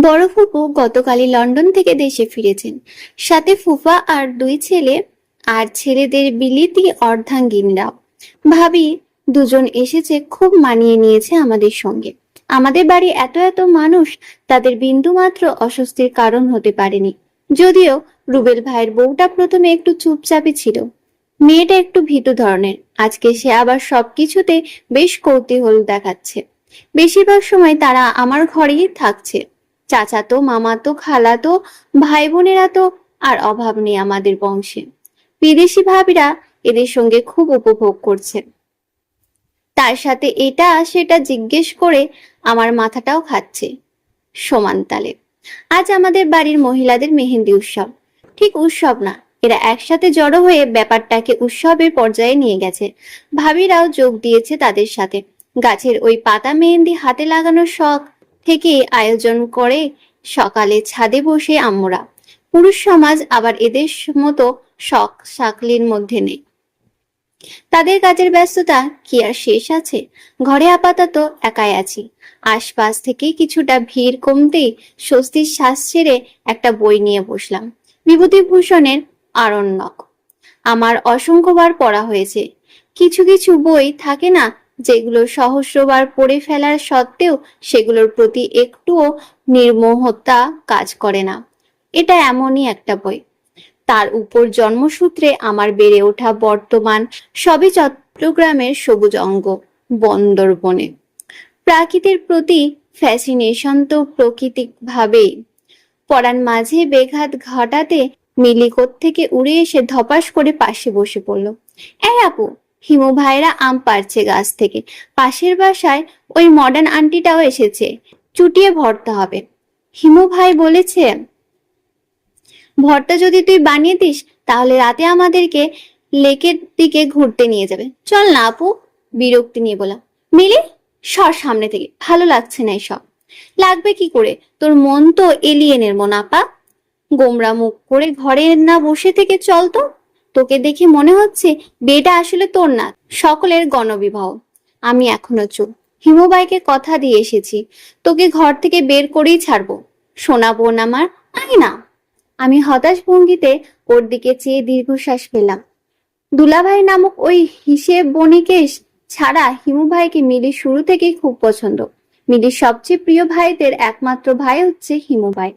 বড় ফুপু গতকালই লন্ডন থেকে দেশে ফিরেছেন, সাথে ফুফা আর দুই ছেলে আর ছেলেদের বিলিতি অর্ধাঙ্গিনীরাও। ভাবি দুজন এসেছে, খুব মানিয়ে নিয়েছে আমাদের সঙ্গে। আমাদের বাড়ি এত এত মানুষ, তাদের বিন্দু মাত্র অস্বস্তির কারণ হতে পারেনি। যদিও রুবেল ভাইয়ের বউটা প্রথমে একটু চুপচাপই ছিল, মেয়েটা একটু ভীতু ধরনের। আজকে সে আবার সবকিছুতে বেশ কৌতূহল দেখাচ্ছে। বেশিরভাগ সময় তারা আমার ঘরেই থাকছে। চাচাতো, মামাতো, খালাতো, ভাই বোনেরা তো আর অভাব নেই আমাদের বংশে। বিদেশি ভাবিরা এদের সঙ্গে খুব উপভোগ করছে। তার সাথে এটা সেটা জিজ্ঞেস করে আমার মাথাটাও খাচ্ছে সমান তালে। আজ আমাদের বাড়ির মহিলাদের মেহেন্দি উৎসব। ঠিক উৎসব না, এরা একসাথে জড়ো হয়ে ব্যাপারটাকে উৎসবের পর্যায়ে নিয়ে গেছে। ভাবিরাও যোগ দিয়েছে তাদের সাথে। গাছের ওই পাতা মেহেন্দি হাতে লাগানোর শখ থেকে আয়োজন করে সকালে ছাদে বসে আম্মুরা। পুরুষ সমাজ আবার এদের মতো শখ সাকলির মধ্যে নেই। তাদের কাজের ব্যস্ততা কি আর শেষ আছে? ঘরে আপাতত একাই আছি। আশপাশ থেকে কিছুটা ভিড় কমতেই স্বস্তির শ্বাস ছেড়ে একটা বই নিয়ে বসলাম। বিভূতিভূষণের আরণ্যক আমার অসংখ্যবার পড়া হয়েছে। কিছু কিছু বই থাকে না, যেগুলো সহস্রবার পড়ে ফেলার সত্ত্বেও সেগুলোর প্রতি একটুও নির্মোহতা কাজ করে না। এটা এমনই একটা বই। তার উপর জন্মসূত্রে আমার বেড়ে ওঠা বর্তমান সবই চট্টগ্রামের সবুজ অঙ্গ বন্দরবনে। প্রাকৃতির প্রতি ফ্যাসিনেশন তো প্রাকৃতিক ভাবেই। পড়ার মাঝে বেঘাত ঘটাতে মিলি থেকে উড়ে এসে ধপাস করে পাশে বসে পড়ল। এই আপু, হিমু ভাইরা আম পাড়ছে গাছ থেকে। পাশের বাসায় ওই মডার্ন আন্টিটাও এসেছে, চুটিয়ে ভরতে হবে। হিমু ভাই বলেছে, ভরটা যদি তুই বানিয়ে দিস তাহলে রাতে আমাদেরকে লেকের দিকে ঘুরতে নিয়ে যাবে। চল না আপু, বিরক্তি নিয়ে বলা। মিলি, সর সামনে থেকে, ভালো লাগছে না এসব। লাগবে কি করে, তোর মন তো এলিয়েনের মন আপা। গোমরা মুখ করে ঘরে না বসে থেকে চল তো। তোকে দেখে মনে হচ্ছে বিয়েটা আসলে তোর না, সকলের গণবিবাহ। আমি এখনো চুপ। হিমুবাইকে কথা দিয়ে এসেছি, তোকে ঘর থেকে বের করেই ছাড়বো। সোনা বোন আমার, আয় না। আমি হতাশ ভঙ্গিতে ওর দিকে চেয়ে দীর্ঘশ্বাস ফেললাম। দুলাভাই নামক ওই হিসেব বণিকেশ ছাড়া হিমু ভাইকে মিলির শুরু থেকেই খুব পছন্দ। মিলির সবচেয়ে প্রিয় ভাইদের একমাত্র ভাই হচ্ছে হিমু ভাই।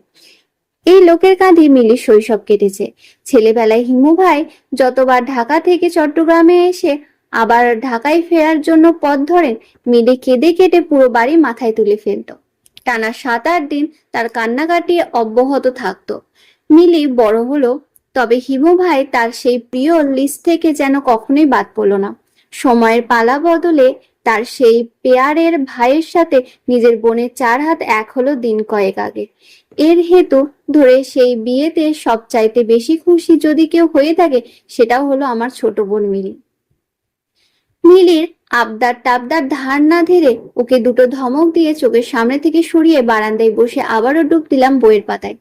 এই লোকের কাঁধে মিলির শৈশব কেটেছে। ছেলেবেলায় হিমু ভাই যতবার ঢাকা থেকে চট্টগ্রামে এসে আবার ঢাকায় ফেরার জন্য পথ ধরেন, মিলি কেঁদে কেটে পুরো বাড়ি মাথায় তুলে ফেলত। টানা 7-8 দিন তার কান্নাকাটি অব্যাহত থাকতো। মিলি বড় হলো, তবে হিমু ভাই তার সেই প্রিয় লিস্ট থেকে যেন কখনোই বাদ পড়ল না। সময়ের পালা বদলে তার সেই পেয়ারের ভাইয়ের সাথে নিজের বোনের 4 হাত এক হলো দিন কয়েক আগে। এর হেতু ধরে সেই বিয়েতে সবচাইতে বেশি খুশি যদি কেউ হয়ে থাকে, সেটাও হলো আমার ছোট বোন মিলি। মিলির আবদার টাবদার ধার না ধরে ওকে দুটো ধমক দিয়ে চোখের সামনে থেকে সরিয়ে বারান্দায় বসে আবারও ডুব দিলাম বইয়ের পাতায়।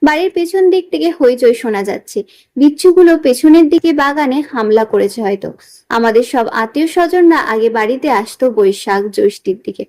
বাড়ির পেছন দিক থেকে হইচই শোনা যাচ্ছে। বিচ্ছুগুলো পেছনের দিকে বাগানে হামলা করেছে হয়তো। আমাদের সব আত্মীয় স্বজনরা আগে বাড়িতে আসতো বৈশাখ জ্যৈষ্ঠের দিকে।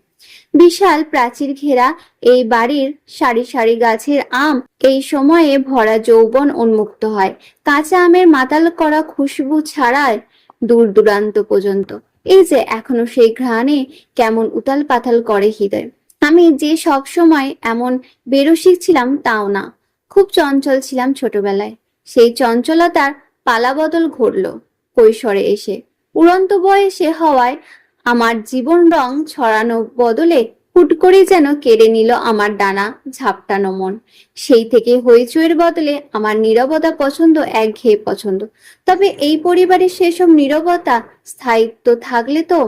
বিশাল প্রাচীর ঘেরা এই বাড়ির সারি সারি গাছের আম এই সময়ে ভরা যৌবন উন্মুক্ত হয়। কাঁচা আমের মাতাল করা খুশবু ছাড়ায় দূর দূরান্ত পর্যন্ত। এই যে এখনো সেই ঘ্রাণে কেমন উতাল পাতাল করে হৃদয়। আমি যে সব সময় এমন বেরসিক ছিলাম তাও না, খুব চঞ্চল ছিলাম ছোটবেলায়। সেই চঞ্চলতার পালাবদল ঘটলো কৈশোরে এসে। উড়ন্ত বয়সে হওয়ায় আমার জীবন রং ছড়ানো বদলে হুট করে যেন কেড়ে নিল আমার ডানা ঝাপটানো মন। সেই থেকে হইচইয়ের বদলে আমার নীরবতা পছন্দ, একঘেয়ে পছন্দ। তবে এই পরিবারের সেসব নীরবতা স্থায়িত্ব থাকলে তো।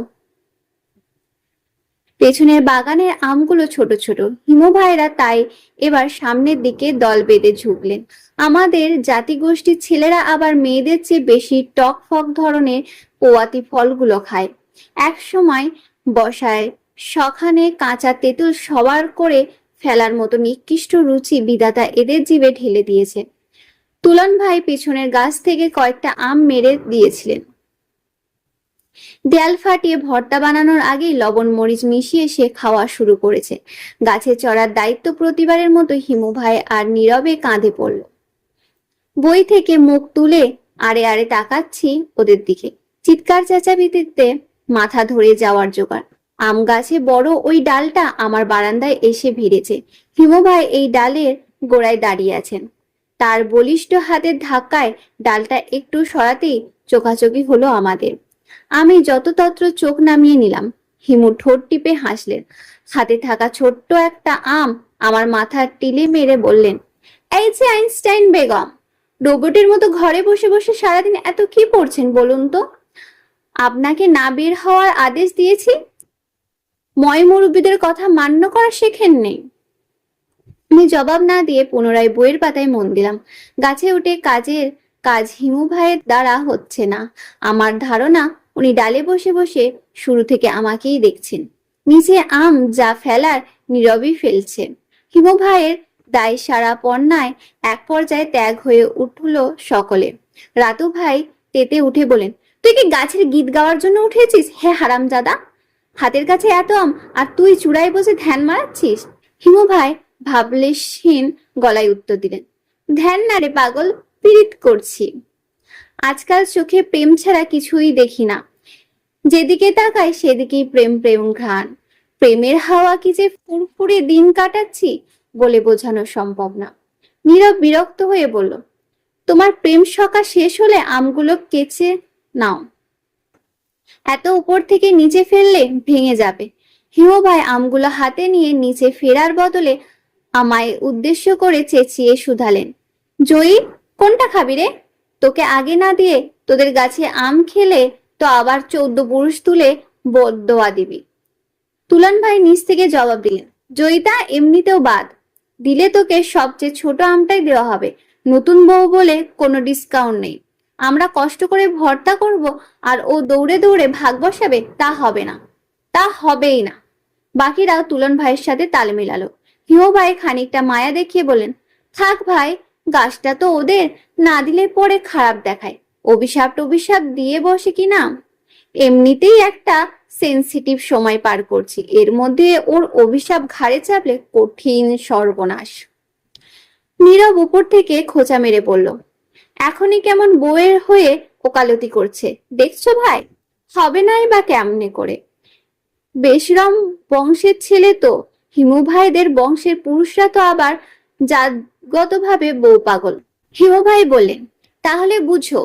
পেছনের বাগানের আমগুলো ছোট ছোট। হিমু ভাইরা তাই এবার সামনের দিকে দল বেঁধে ঝুঁকলেন। আমাদের জাতিগোষ্ঠীর ছেলেরা আবার মেয়েদের চেয়ে বেশি টক ফক ধরনের পোয়াতি ফলগুলো খায়। এক সময় বসায় সখানে কাঁচা তেঁতুল সবার করে ফেলার মতো নিকৃষ্ট রুচি বিধাতা এদের জিভে ঢেলে দিয়েছে। তুলন ভাই পেছনের গাছ থেকে কয়েকটা আম মেরে দিয়েছিলেন। দেয়াল ফাটিয়ে ভর্তা বানানোর আগেই লবণ মরিচ মিশিয়ে সে খাওয়া শুরু করেছে। গাছে চড়ার দায়িত্ব প্রতিবারের মতো হিমু ভাই আর নীরবে কাঁধে পড়ল। বই থেকে মুখ তুলে আড়ে আড়ে তাকাচ্ছি ওদের দিকে। চিৎকার চেঁচামেচিতে মাথা ধরে যাওয়ার জোগাড়। আম গাছে বড় ওই ডালটা আমার বারান্দায় এসে ভিড়েছে। হিমু ভাই এই ডালের গোড়ায় দাঁড়িয়ে আছেন। তার বলিষ্ঠ হাতের ধাক্কায় ডালটা একটু সরাতেই চোখাচোখি হলো আমাদের। আমি যততত্র চোখ নামিয়ে নিলাম। হিমু ঠোঁট টিপে হাসলেন। হাতে থাকা ছোট্ট একটা আম আমার মাথার টিলে মেরে বললেন, এই যে আইনস্টাইন বেগম, রোবটের মতো ঘরে বসে বসে সারাদিন এত কি পড়ছেন বলুন তো? আপনাকে না বের হওয়ার আদেশ দিয়েছি, ময় মুরব্বীদের কথা মান্য করা শেখেন নেই। আমি জবাব না দিয়ে পুনরায় বইয়ের পাতায় মন দিলাম। গাছে উঠে কাজ হিমু ভাইয়ের দ্বারা হচ্ছে না। আমার ধারণা উনি ডালে বসে বসে শুরু থেকে আমাকেই দেখছেন। নিচে আম যা ফেলার নীরবই ফেলছে। হিমু ভাইয়ের দায় সারা পণ্যায় এক পর্যায়ে ত্যাগ হয়ে উঠল সকলে। রাতু ভাই তেতে উঠে বলেন, তুই কি গাছের গীত গাওয়ার জন্য উঠেছিস? হে হারামজাদা, হাতের কাছে এত আম আর তুই চূড়ায় বসে ধ্যান মারাচ্ছিস? হিমু ভাই ভাবলেশহীন গলায় উত্তর দিলেন, ধ্যান না রে পাগল, পীড়িত করছি। আজকাল চোখে প্রেম ছাড়া কিছুই দেখি না। যেদিকে তাকাই সেদিকেই প্রেম প্রেম ঘ্রাণ। প্রেমের হাওয়া কি যে ফুরফুরে দিন কাটাচ্ছি বলে বোঝানো সম্ভব না। নীরব বিরক্ত হয়ে বলল, তোমার প্রেম সকা শেষ হলে আমগুলো কেচে নাও, এত উপর থেকে নিচে ফেললে ভেঙে যাবে। হিমু ভাই আমগুলো হাতে নিয়ে নিচে ফেরার বদলে আমায় উদ্দেশ্য করে চেঁচিয়ে শুধালেন, জয়ী, কোনটা খাবি রে? তোকে আগে না দিয়ে তোদের গাছে আম খেলে তো আবার 14 পুরুষ তুলে বদদোয়া দিবি। তুলান ভাই নিচ থেকে জবাব দিলেন, জয়িতা এমনিতেও বাদ, দিলে তোকে সবচেয়ে ছোট আমটাই দেওয়া হবে। নতুন বউ বলে কোনো ডিসকাউন্ট নেই। আমরা কষ্ট করে ভর্তা করব আর ও দৌড়ে দৌড়ে ভাগ বসাবে, তা হবে না, তা হবেই না। বাকিরাও তুলন ভাইয়ের সাথে তাল মেলালো। হিমু ভাই খানিকটা মায়া দেখিয়ে বলেন, থাক ভাই, গাছটা তো ওদের, না দিলে পরে খারাপ দেখায়। অভিশাপ টভিশাপ দিয়ে বসে কিনা, এমনিতেই একটা সেন্সিটিভ সময় পার করছি, এর মধ্যে ওর অভিশাপ ঘাড়ে চাপলে কঠিন সর্বনাশ। নীরব উপর থেকে খোঁচা মেরে পড়ল, এখনই কেমন বউয়ের হয়ে ওকালতি করছে দেখছো ভাই? হবে নাই বা কেমনে করে? বেশরম বংশের ছেলে তো। হিমু ভাইদের বংশের পুরুষরা তো আবার জাতগতভাবে বউ পাগল। হিমু ভাই বললেন, তাহলে বুঝো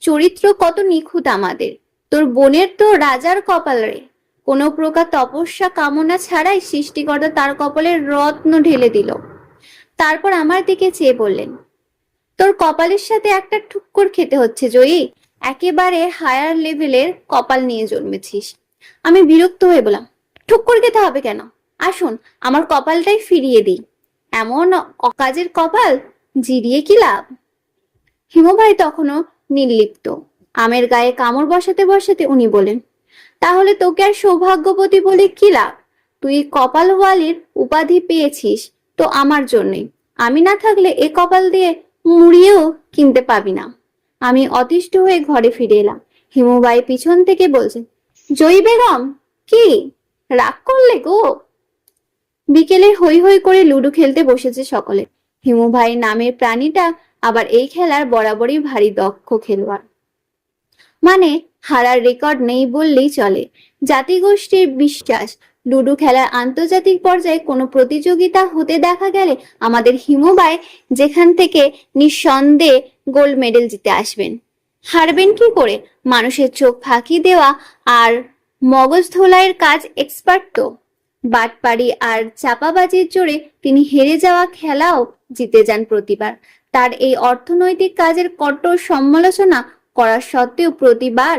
চরিত্র কত নিখুঁত আমাদের। তোর বোনের তো রাজার কপাল রে, কোনো প্রকার তপস্যা কামনা ছাড়াই সৃষ্টিকর্তা তার কপালে রত্ন ঢেলে দিল। তারপর আমার দিকে চেয়ে বললেন, তোর কপালের সাথে একটা ঠুক্কর খেতে হচ্ছে জয়ী, একেবারে হায়ার লেভেলের কপাল নিয়ে জন্মেছিস। আমি বিরক্ত হয়ে বললাম, ঠুক্কর খেতে হবে কেন? আসুন আমার কপালটাই ফিরিয়ে দিই। এমন অকাজের কপাল জিরিয়ে কি লাভ? হিমু ভাই তখনও নির্লিপ্ত। আমের গায়ে কামড় বসাতে বসাতে উনি বলেন, তাহলে তোকে আর সৌভাগ্যবতী বলে কি লাভ? তুই কপালওয়ালির উপাধি পেয়েছিস তো আমার জন্যই। আমি না থাকলে এ কপাল দিয়ে মুড়িয়েও কিনতে পাবি না। আমি অতিষ্ঠ হয়ে ঘরে ফিরে এলাম। হিমুবাই পিছন থেকে বলছেন, জয়ী বেগম, কি রাগ করলে গো? বিকেলে হই হই করে লুডো খেলতে বসেছে সকলে। হিমু ভাই নামের প্রাণীটা আবার এই খেলার বরাবরই ভারী দক্ষ খেলোয়াড়, মানে হারার রেকর্ড নেই বললেই চলে। জাতিগোষ্ঠীর বিশ্বাস, লুডো খেলার আন্তর্জাতিক পর্যায়ে কোনো প্রতিযোগিতা হতে দেখা গেলে আমাদের হিমু ভাই যেখান থেকে নিঃসন্দেহে গোল্ড মেডেল জিতে আসবেন। হারবেন কি করে? মানুষের চোখ ফাঁকি দেওয়া আর মগজ ধোলাইয়ের কাজ এক্সপার্ট তো। বাটপাড়ি আর চাপাবাজির জোরে তিনি হেরে যাওয়া খেলাও জিতে যান প্রতিবার। তার এই অর্থনৈতিক কাজের কঠোর সমালোচনা করা সত্ত্বেও প্রতিবার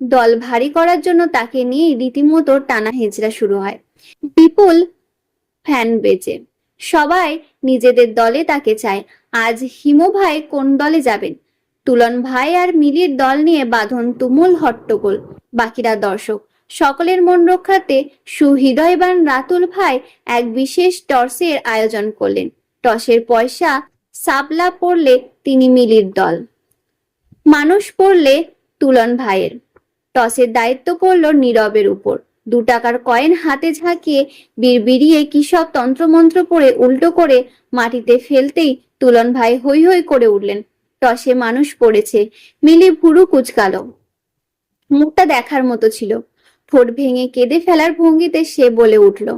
দল ভারী করার জন্য তাকে নিয়ে রীতিমতো টানা হেঁচড়া শুরু হয়। বিপুল ফ্যান বেজে সবাই নিজেদের দলে তাকে চায়। আজ হিমু ভাই কোন দলে যাবেন? তুলন ভাই আর মিলির দল নিয়ে বাঁধন তুমুল হট্টগোল। বাকিরা দর্শক। সকলের মন রক্ষাতে সুহৃদয়বান রাতুল ভাই এক বিশেষ টসের আয়োজন করলেন। টসের পয়সা সাবলা পড়লে তিনি মিলির দল, মানুষ পড়লে তুলন ভাইয়ের। টসের দায়িত্ব পড়ল নীরবের উপর। 2 টাকার কয়েন হাতে ঝাঁকিয়ে বিড়বিড়িয়ে কি সব তন্ত্রমন্ত্র পড়ে উল্টো করে মাটিতে ফেলতেই তুলন ভাই হৈ হৈ করে উঠলেন। টসে মানুষ পড়েছে। মিলি ভুরু কুচকালো। মুখটা দেখার মতো ছিল। ঠোঁট ভেঙে কেঁদে ফেলার ভঙ্গিতে সে বলে উঠল,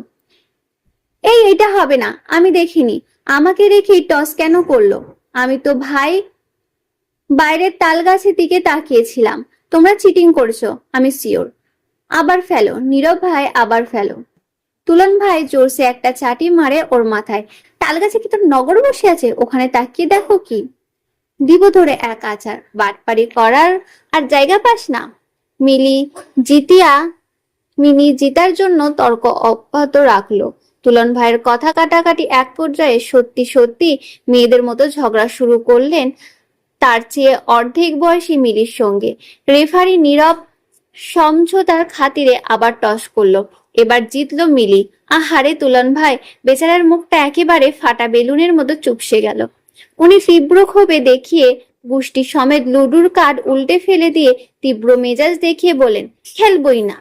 এটা হবে না, আমি দেখিনি। আমাকে রেখেই টস কেন করলো? আমি তো ভাই বাইরের তাল গাছের দিকে তাকিয়েছিলাম। তোমরা চিটিং করছো, আমি শিওর। আবার ফেলো নীরব ভাই, আবার ফেলো। তুলন ভাই জোরসে একটা চাটি মারে ওর মাথায়। তাল গাছে কি তোর নগর বসে আছে? ওখানে তাকিয়ে দেখো কি। দিব ধরে এক আচার। বাটপারি করার আর জায়গা পাস না। মিলি জিতিয়া মিনি জিতার জন্য তর্ক অব্যাহত রাখলো। তুলন ভাইয়ের কথা কাটাকাটি এক পর্যায়ে সত্যি সত্যি মেয়েদের মতো ঝগড়া শুরু করলেন তার চেয়ে অর্ধেক বয়সী মিলির সঙ্গে। রেফারি নীরব সমঝোতার খাতিরে আবার টস করলো। এবার জিতলো মিলি। আহারে তুলন ভাই বেচারার মুখটা একেবারে ফাটা বেলুনের মতো চুপসে গেল। উনি তীব্র ক্ষোভে দেখিয়ে গুষ্টি সমেত লুডুর কার্ড উল্টে ফেলে দিয়ে তীব্র মেজাজ দেখিয়ে বলেন, খেলবই না।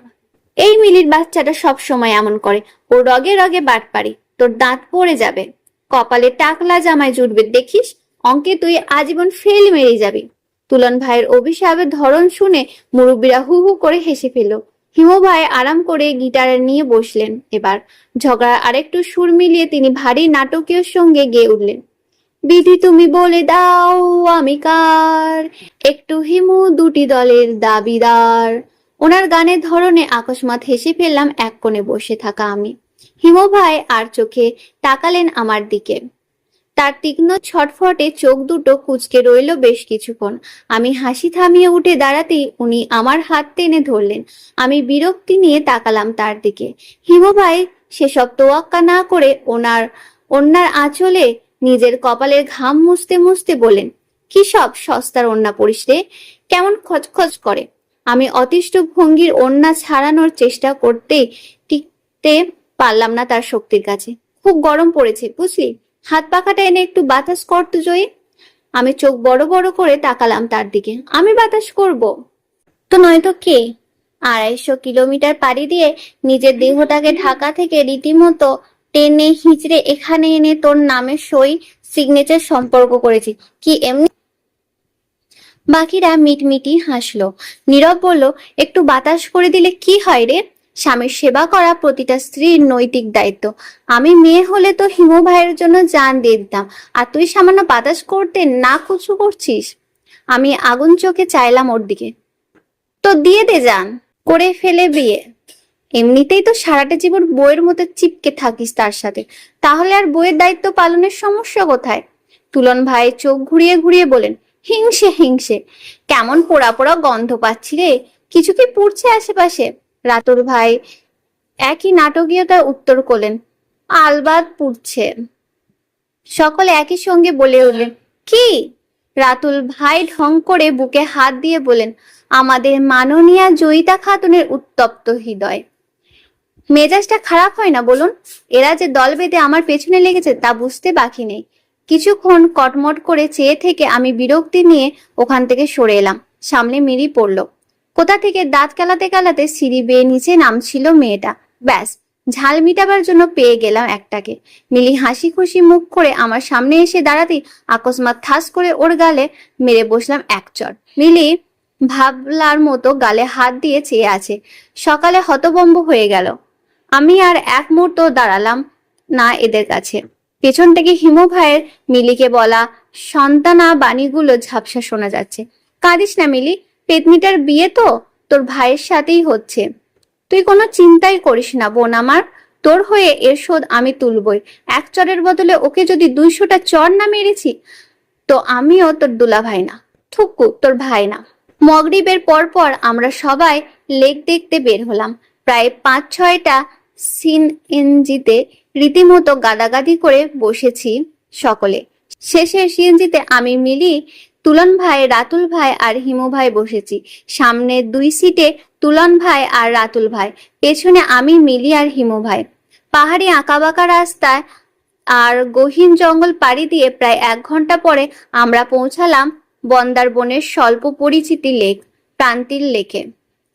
এই মিলির বাচ্চাটা সব সময় এমন করে। ও রগে রগে বাটপারি। তোর দাঁত পড়ে যাবে। কপালে টাকলা জামায় জুটবে দেখিস। অঙ্কে তুই আজীবন ফেল মেরে যাবি। তুলন ভাইয়ের অভিশাপের ধরন শুনে মুরব্বীরা হু হু করে হেসে ফেলল। হিমু ভাই আরাম করে গিটার নিয়ে বসলেন। এবার ঝগড়ার আরেকটু সুর মিলিয়ে তিনি ভারী নাটকীয় সঙ্গে গেয়ে উঠলেন, বিধি তুমি বলে দাও আমি কার, একটু হিমু দুটি দলের দাবিদার। ওনার গানের ধরনে আকস্মাত হেসে ফেললাম এক কোণে বসে থাকা আমি। হিমু ভাই আর চোখে তাকালেন আমার দিকে। তার তীক্ষ্ণ ছটফটে চোখ দুটো কুঁচকে রইল বেশ কিছুক্ষণ। আমি হাসি থামিয়ে উঠে দাঁড়াতেই উনি আমার হাত টেনে ধরলেন। আমি বিরক্তি নিয়ে তাকালাম তার দিকে। হিমু ভাই সেসব তোয়াক্কা না করে ওনার আঁচলে নিজের কপালের ঘাম মুছতে মুছতে বলেন, কি সব সস্তার ওড়না পরিস রে, কেমন খচখচ করে। আমি অতিষ্ঠ ভঙ্গির ওড়না ছাড়ানোর চেষ্টা করতেই টিকতে পারলাম না তার শক্তির কাছে। খুব গরম পড়েছে বুঝলি, হাত পাখাটা এনে একটু বাতাস কর তো জয়ী। আমি চোখ বড় বড় করে তাকালাম তার দিকে। আমি বাতাস করব তো নয়তো কে? 250 কিলোমিটার পাড়ি দিয়ে নিজের দেহটাকে ঢাকা থেকে রীতিমতো টেনে হিঁচড়ে এখানে এনে তোর নামে সই সিগনেচার সম্পর্ক করেছি কি এমনি? বাকিরা মিটমিটি হাসলো। নীরব বলল, একটু বাতাস করে দিলে কি হয় রে? স্বামীর সেবা করা প্রতিটা স্ত্রীর নৈতিক দায়িত্ব। আমি মেয়ে হলে তো হিমু ভাইয়ের জন্য জান দিয়ে দিতাম, আর তুই সামান্য বাতাস করতে না কুচু করছিস। আমি আগুন চোখে চাইলাম ওর দিকে। তো দিয়ে দে জান, করে ফেলে বিয়ে। এমনিতেই তো সারাটা জীবন বইয়ের মতো চিপকে থাকিস তার সাথে, তাহলে আর বইয়ের দায়িত্ব পালনের সমস্যা কোথায়? তুলন ভাই চোখ ঘুরিয়ে ঘুরিয়ে বলেন, হিংসে হিংসে। কেমন পোড়া পোড়া গন্ধ পাচ্ছি রে, কিছু কি পুড়ছে আশেপাশে? রাতুর ভাই একই নাটকীয়তার উত্তর করলেন, আলবাত পুড়ছে। সকলে একই সঙ্গে বলে উঠলেন, কি? রাতুল ভাই ঢং করে বুকে হাত দিয়ে বলেন, আমাদের মাননীয়া জয়িতা খাতুনের উত্তপ্ত হৃদয়। মেজাজটা খারাপ হয় না বলুন? এরা যে দল বেঁধে আমার পেছনে লেগেছে তা বুঝতে বাকি নেই। কিছুক্ষণ কটমট করে চেয়ে থেকে আমি বিরক্তি নিয়ে ওখান থেকে সরে এলাম। সামনে মিলি পড়ল। কোথা থেকে দাঁত কেলাতে কেলাতে সিঁড়ি বেয়ে নিচে নামছিল মেয়েটা। ব্যাস, ঝাল মিটাবার জন্য পেয়ে গেলাম একটাকে। মিলি হাসি খুশি মুখ করে আমার সামনে এসে দাঁড়াতেই আকস্মাত ঠাস করে ওর গালে মেরে বসলাম এক চড়। মিলি ভাবলার মতো গালে হাত দিয়ে চেয়ে আছে। সকালে হতভম্ব হয়ে গেল। আমি আর এক মুহূর্ত দাঁড়ালাম না এদের কাছে। পেছন থেকে হিমু ভাইয়ের মিলিকে বলা সন্তানা বাণীগুলো ঝাপসা শোনা যাচ্ছে। কাঁদিস না মিলি, পেতনিটার বিয়ে তো তোর ভাইয়ের সাথেই হচ্ছে। তুই কোনো চিন্তাই করিস না বোন আমার, তোর হয়ে এর শোধ আমি তুলবই। এক চরের বদলে ওকে যদি 200টা চর না মেরেছি তো আমিও তোর দুলা ভাই না, থুকু তোর ভাই না। মগরিবের পর পর আমরা সবাই লেক দেখতে বের হলাম। প্রায় 5-6টা সিএনজিতে রীতিমতো গাদাগাদি করে বসেছি সকলে। শেষের সিএনজিতে আমি মিলি, তুলন ভাই, রাতুল ভাই আর হিমু ভাই বসেছি। সামনে 2 সিটে তুলন ভাই আর রাতুল ভাই, পেছনে আমি, মিলি আর হিমু ভাই। পাহাড়ি আঁকাবাঁকা রাস্তায় আর গহীন জঙ্গল পাড়ি দিয়ে প্রায় 1 ঘন্টা পরে আমরা পৌঁছালাম বন্দারবনের স্বল্প পরিচিতি লেক প্রান্তির লেকে।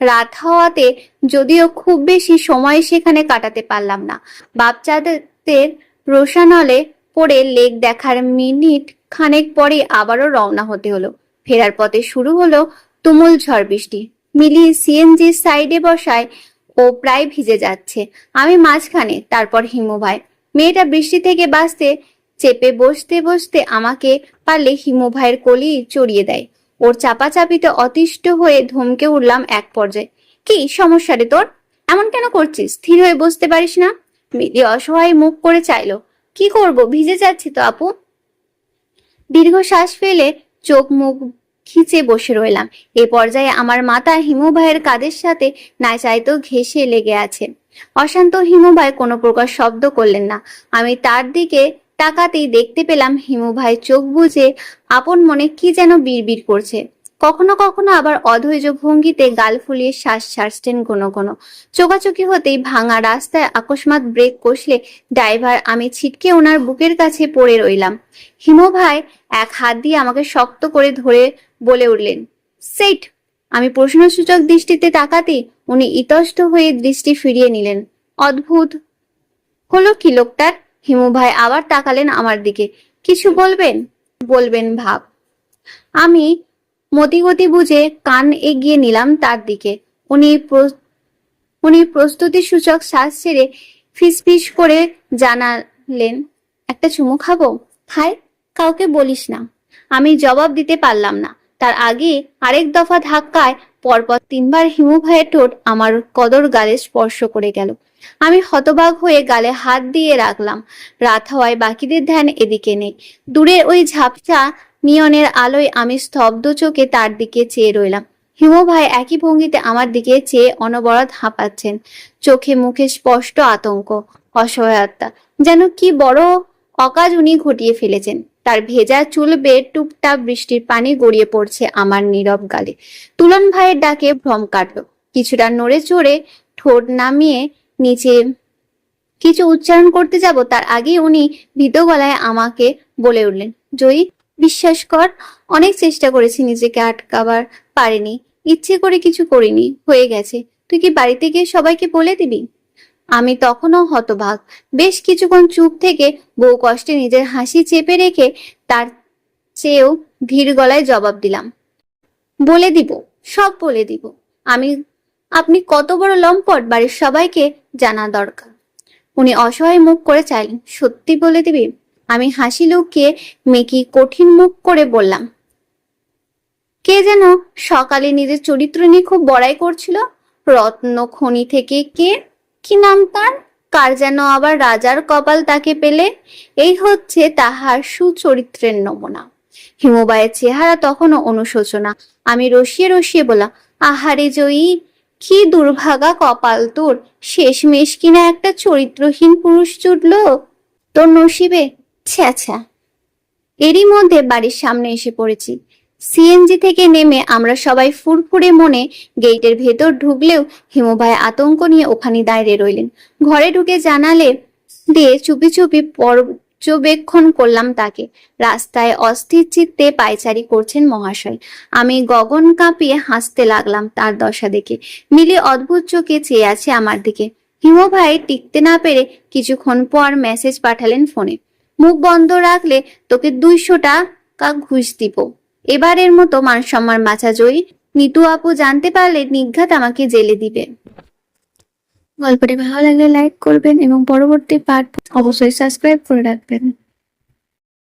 রাত হওয়াতে যদিও খুব বেশি সময় সেখানে কাটাতে পারলাম না। বাপচাঁদের রোশানলে পড়ে লেক দেখার মিনিট খানেক পরে আবারও রওনা হতে হলো। ফেরার পথে শুরু হলো তুমুল ঝড় বৃষ্টি। মিলি সিএনজি সাইডে বসায়, ও প্রায় ভিজে যাচ্ছে, আমি মাঝখানে, তারপর হিমু ভাই। মেয়েটা বৃষ্টি থেকে বাঁচতে চেপে বসতে বসতে আমাকে পারলে হিমু ভাইয়ের কোলে চড়িয়ে দেয়। ওর চাপাচাপিতে অতিষ্ঠ হয়ে ধমকে উঠলাম এক পর্যায়ে। কি সমস্যা রে তোর? এমন কেন করছিস? স্থির হয়ে বসতে পারিস না? মিলি অসহায় মুখ করে চাইলো। কি করব, ভিজে যাচ্ছি তো আপু। দীর্ঘ শ্বাস ফেলে চোখ মুখ খিচে বসে রইলাম। এ পর্যায়ে আমার মাথা হিমু ভাইয়ের কাঁধের সাথে না চাইতেও ঘেঁষে লেগে আছে। অশান্ত হিমু ভাই কোনো প্রকার শব্দ করলেন না। আমি তার দিকে তাকাতেই দেখতে পেলাম হিমু ভাই চোখ বুজে আপন মনে কি যেন বিড়বিড় করছে। কখনো কখনো আবার অধৈর্য ভঙ্গিতে গাল ফুলিয়ে শ্বাস ছাড়ছেন কোনো কোনো। চোখাচোখি হতেই ভাঙা রাস্তায় আকস্মাৎ ব্রেক কষলে ড্রাইভার আমি ছিটকে ওনার বুকের কাছে পড়ে রইলাম। হিমু ভাই এক হাত দিয়ে আমাকে শক্ত করে ধরে বলে উঠলেন, সেট। আমি প্রশ্নসূচক দৃষ্টিতে তাকাতে উনি ইতস্ত হয়ে দৃষ্টি ফিরিয়ে নিলেন। অদ্ভুত হলো কি লোকটার? হিমু ভাই আবার তাকালেন আমার দিকে। কিছু বলবেন? বলবেন ভাব। আমি মতিগতি বুঝে কান এগিয়ে নিলাম তার দিকে। উনি প্রস্তুতি সূচক শ্বাস ছেড়ে ফিসফিস করে জানালেন, একটা চুমু খাবো? খাই, কাউকে বলিস না। আমি জবাব দিতে পারলাম না। তার আগে আরেক দফা ধাক্কায় পরপর 3বার হিমু ভাইয়ের ঠোঁট আমার কদর গালে স্পর্শ করে গেল। আমি হতবাক হয়ে গালে হাত দিয়ে রাখলাম। রাত হওয়ায় বাকিদের ধ্যান এদিকে নেই। দূরের ওই ঝাপসা নিয়নের আলোয় আমি স্তব্ধ চোখে তার দিকে চেয়ে রইলাম। হিমু ভাই একই ভঙ্গিতে আমার দিকে চেয়ে অনবরত হাঁপাচ্ছেন। চোখে মুখে স্পষ্ট আতঙ্ক, অসহায়তা, যেন কি বড় অকাজ উনি ঘটিয়ে ফেলেছেন। তার ভেজা চুল বেয়ে টুপটাপ বৃষ্টির পানি গড়িয়ে পড়ছে আমার নীরব গালে। তুলন ভাইয়ের ডাকে ভ্রম কাটলো। কিছুটা নড়ে চড়ে ঠোঁট নামিয়ে নিচে কিছু উচ্চারণ করতে যাব, তার আগে উনি ভীত গলায় আমাকে বলে উঠলেন, জয়ী, বিশ্বাস কর, অনেক চেষ্টা করেছি, নিজেকে আটকাবার পারিনি। ইচ্ছে করে কিছু করিনি, হয়ে গেছে। তুই কি বাড়িতে গিয়ে সবাইকে বলে দিবি? আমি তখনও হতবাক। বেশ কিছুক্ষণ চুপ থেকে বহু কষ্টে নিজের হাসি চেপে রেখে তার চেয়েও ধীর গলায় জবাব দিলাম, বলে দিব, সব বলে দিব। আমি আপনি কত বড় লম্পট, বাড়ির সবাইকে জানা দরকার। উনি অসহায় মুখ করে চাইলেন, সত্যি বলে দিবি? আমি হাসি লুকিয়ে মেকি কঠিন মুখ করে বললাম, কে যেন সকালে নিজের চরিত্র নিয়ে খুব বড়াই করছিল, রত্ন খনি থেকে কে, কি নাম তার, কার যেন আবার রাজার কপাল তাকে পেলে। এই হচ্ছে তাহার সুচরিত্রের নমুনা। হিমুবাইয়ের চেহারা তখনও অনুশোচনা। আমি রসিয়ে রসিয়ে বললাম, আহারে জয়ী, কি দুর্ভাগা কপাল তোর, শেষমেশ কিনা একটা চরিত্রহীন পুরুষ জুটলো তোর নসিবে। ছ্যা ছ্যা। এরই মধ্যে বাড়ির সামনে এসে পড়েছি। সিএনজি থেকে নেমে আমরা সবাই ফুরফুরে মনে গেটের ভেতর ঢুকলেও হিমু ভাই আতঙ্ক নিয়ে ওখানে দাঁড়িয়ে রইলেন। ঘরে ঢুকে জানালে দিয়ে চুপি চুপি পর্যবেক্ষণ করলাম তাকে। রাস্তায় অস্থির চিত্তে পায়চারি করছেন মহাশয়। আমি গগন কাঁপিয়ে হাসতে লাগলাম তার দশা দেখে। মিলি অদ্ভুত চোখে চেয়ে আছে আমার দিকে। হিমু ভাই টিকতে না পেরে কিছুক্ষণ পর মেসেজ পাঠালেন ফোনে, মুখ বন্ধ রাখলে তোকে 200 টাকা ঘুষ দিব। এবারের মতো মান সম্মান বাঁচা জয়ী। নিতু আপু জানতে পারলে নির্ঘাত আমাকে জেলে দিবে। গল্পটি ভালো লাগলে লাইক করবেন এবং পরবর্তী পার্ট অবশ্যই সাবস্ক্রাইব করে রাখবেন।